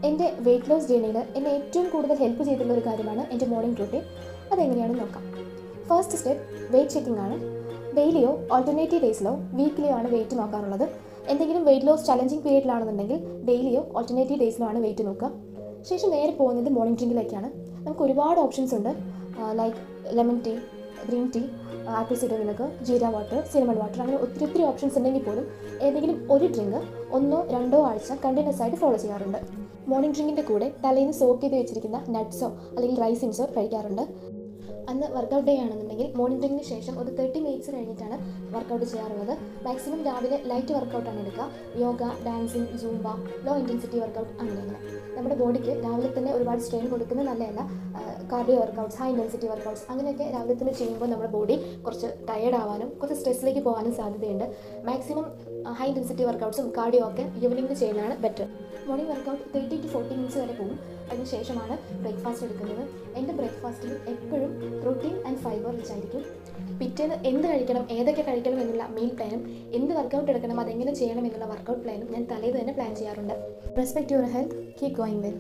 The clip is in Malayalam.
എൻ്റെ വെയിറ്റ് ലോസ് ജേർണിയിൽ എന്നെ ഏറ്റവും കൂടുതൽ ഹെൽപ്പ് ചെയ്തിട്ടുള്ള ഒരു കാര്യമാണ് എൻ്റെ മോർണിംഗ് റൂട്ടീൻ. അതെങ്ങനെയാണെന്ന് നോക്കാം. ഫസ്റ്റ് സ്റ്റെപ്പ് വെയിറ്റ് ചെക്കിംഗ് ആണ്. ഡെയിലിയോ ഓൾട്ടർനേറ്റീവ് ഡേയ്സിലോ വീക്കിലിയോ ആണ് വെയിറ്റ് നോക്കാറുള്ളത്. എന്തെങ്കിലും വെയിറ്റ് ലോസ് ചലഞ്ചിങ് പീരീഡിലാണെന്നുണ്ടെങ്കിൽ ഡെയിലിയോ ഓൾട്ടർനേറ്റീവ് ഡേയ്സിലോ ആണ് വെയിറ്റ് നോക്കുക. ശേഷം നേരെ പോകുന്നത് മോർണിംഗ് ഡ്രിങ്കിലേക്കാണ്. നമുക്ക് ഒരുപാട് ഓപ്ഷൻസ് ഉണ്ട്. Like lemon tea, green tea, apple cider vinegar, jeera water, cinnamon water, അങ്ങനെ ഒത്തിരി ഓപ്ഷൻസ് ഉണ്ടെങ്കിൽ പോലും ഏതെങ്കിലും ഒരു ഡ്രിങ്ക് 1-2 ആഴ്ച കണ്ടിന്യൂസ് ആയിട്ട് ഫോളോ ചെയ്യാറുണ്ട്. മോർണിംഗ് ഡ്രിങ്കിൻ്റെ കൂടെ തലേന്ന് സോക്ക് ചെയ്ത് വെച്ചിരിക്കുന്ന നട്ട്സോ അല്ലെങ്കിൽ റൈസിൻസോ കഴിക്കാറുണ്ട്. അന്ന് വർക്കൗട്ട് ഡേ ആണെന്നുണ്ടെങ്കിൽ മോർണിംഗ് ഡ്രിങ്കിന് ശേഷം ഒരു 30 മിനിറ്റ്സ് കഴിഞ്ഞിട്ടാണ് വർക്കൗട്ട് ചെയ്യാറുള്ളത്. മാക്സിമം രാവിലെ ലൈറ്റ് വർക്കൗട്ടാണ് എടുക്കുക. Yoga, dancing, Zumba, low intensity workout അങ്ങനെ. നമ്മുടെ ബോഡിക്ക് രാവിലെ തന്നെ ഒരുപാട് സ്ട്രെയിൻ കൊടുക്കുന്നത് നല്ലതല്ല. Cardio workouts, high intensity workouts അങ്ങനെയൊക്കെ രാവിലെ തന്നെ ചെയ്യുമ്പോൾ നമ്മുടെ ബോഡി കുറച്ച് ടയേർഡ് ആവാനും കുറച്ച് സ്ട്രെസ്സിലേക്ക് പോകാനും സാധ്യതയുണ്ട്. മാക്സിമം ഹൈ ഇൻറ്റൻസിറ്റി വർക്കൗട്ട്സും കാർഡിയോ ഒക്കെ ഈവനിങ്ങിൽ ചെയ്യുന്നതാണ് ബെറ്റർ. മോർണിംഗ് വർക്കൗട്ട് 30-40 മിനിറ്റ്സ് വരെ പോകും. അതിന് ശേഷമാണ് ബ്രേക്ക്ഫാസ്റ്റ് എടുക്കുന്നത്. എൻ്റെ ബ്രേക്ക്ഫാസ്റ്റിൽ എപ്പോഴും പ്രോട്ടീൻ ആൻഡ് ഫൈബർ റിച്ച് ആയിരിക്കും. പിറ്റേന്ന് എന്ത് കഴിക്കണം, ഏതൊക്കെ കഴിക്കണം എന്നുള്ള മീൽ പ്ലാനും, എന്ത് വർക്കൗട്ട് എടുക്കണം, അതെങ്ങനെ ചെയ്യണം എന്നുള്ള വർക്കൗട്ട് പ്ലാനും ഞാൻ തലേന്ന് തന്നെ പ്ലാൻ ചെയ്യാറുണ്ട്. Respect your health, keep going well.